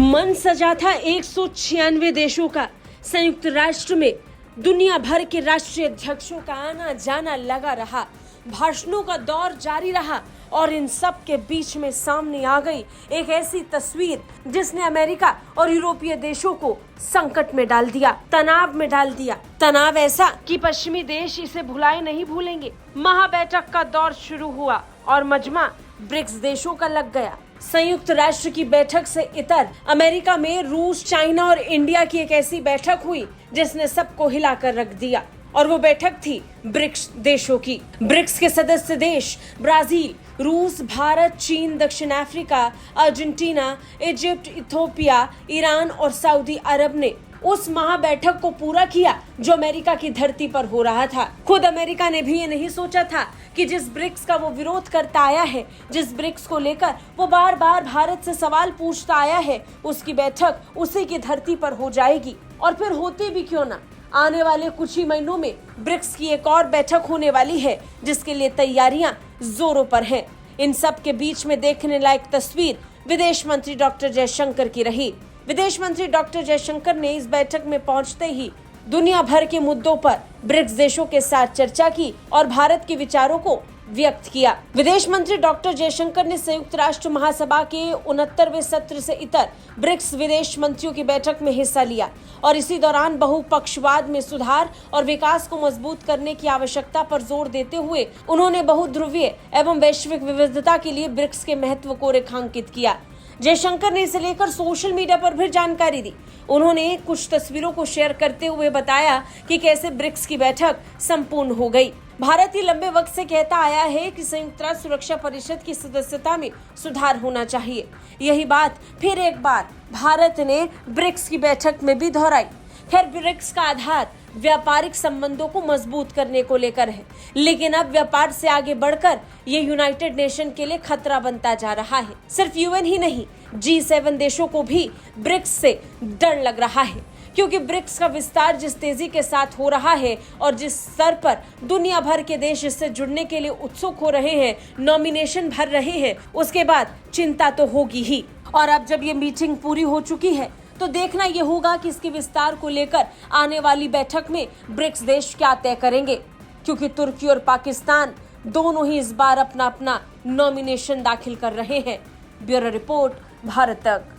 मन सजा था 196 देशों का। संयुक्त राष्ट्र में दुनिया भर के राष्ट्रीय अध्यक्षों का आना जाना लगा रहा। भाषणों का दौर जारी रहा और इन सब के बीच में सामने आ गई एक ऐसी तस्वीर जिसने अमेरिका और यूरोपीय देशों को संकट में डाल दिया, तनाव में डाल दिया। तनाव ऐसा कि पश्चिमी देश इसे भुलाए नहीं भूलेंगे। महाबैठक का दौर शुरू हुआ और मजमा ब्रिक्स देशों का लग गया। संयुक्त राष्ट्र की बैठक से इतर अमेरिका में रूस, चाइना और इंडिया की एक ऐसी बैठक हुई जिसने सबको हिलाकर रख दिया और वो बैठक थी ब्रिक्स देशों की। ब्रिक्स के सदस्य देश ब्राजील, रूस, भारत, चीन, दक्षिण Africa, Argentina, Egypt, Ethiopia, Iran और सऊदी अरब ने उस महाबैठक को पूरा किया जो अमेरिका की धरती पर हो रहा था। खुद अमेरिका ने भी ये नहीं सोचा था कि जिस ब्रिक्स का वो विरोध करता आया है, जिस ब्रिक्स को लेकर वो बार बार भारत से सवाल पूछता आया है, उसकी बैठक उसी की धरती पर हो जाएगी। और फिर होती भी क्यों ना, आने वाले कुछ ही महीनों में ब्रिक्स की एक और बैठक होने वाली है जिसके लिए तैयारियां जोरों पर हैं। इन सब के बीच में देखने लायक तस्वीर विदेश मंत्री डॉक्टर जयशंकर की रही। विदेश मंत्री डॉक्टर जयशंकर ने इस बैठक में पहुंचते ही दुनिया भर के मुद्दों पर ब्रिक्स देशों के साथ चर्चा की और भारत के विचारों को व्यक्त किया। विदेश मंत्री डॉक्टर जयशंकर ने संयुक्त राष्ट्र महासभा के 69वें सत्र से इतर ब्रिक्स विदेश मंत्रियों की बैठक में हिस्सा लिया और इसी दौरान बहुपक्षवाद में सुधार और विकास को मजबूत करने की आवश्यकता पर जोर देते हुए उन्होंने बहुध्रुवीय एवं वैश्विक विविधता के लिए ब्रिक्स के महत्व को रेखांकित किया। जयशंकर ने इसे लेकर सोशल मीडिया पर भी जानकारी दी। उन्होंने कुछ तस्वीरों को शेयर करते हुए बताया कि कैसे ब्रिक्स की बैठक संपूर्ण हो गई। भारत ही लंबे वक्त से कहता आया है कि संयुक्त राष्ट्र सुरक्षा परिषद की सदस्यता में सुधार होना चाहिए। यही बात फिर एक बार भारत ने ब्रिक्स की बैठक में भी दोहराई। खैर, ब्रिक्स का आधार व्यापारिक संबंधों को मजबूत करने को लेकर है, लेकिन अब व्यापार से आगे बढ़कर ये यूनाइटेड नेशन के लिए खतरा बनता जा रहा है। सिर्फ यूएन ही नहीं, G7 देशों को भी ब्रिक्स से डर लग रहा है, क्योंकि ब्रिक्स का विस्तार जिस तेजी के साथ हो रहा है और जिस स्तर पर दुनिया भर के देश इससे जुड़ने के लिए उत्सुक हो रहे हैं, नॉमिनेशन भर रहे हैं, उसके बाद चिंता तो होगी ही। और अब जब ये मीटिंग पूरी हो चुकी है तो देखना ये होगा कि इसके विस्तार को लेकर आने वाली बैठक में ब्रिक्स देश क्या तय करेंगे, क्योंकि तुर्की और पाकिस्तान दोनों ही इस बार अपना अपना नॉमिनेशन दाखिल कर रहे हैं। ब्यूरो रिपोर्ट, भारत तक।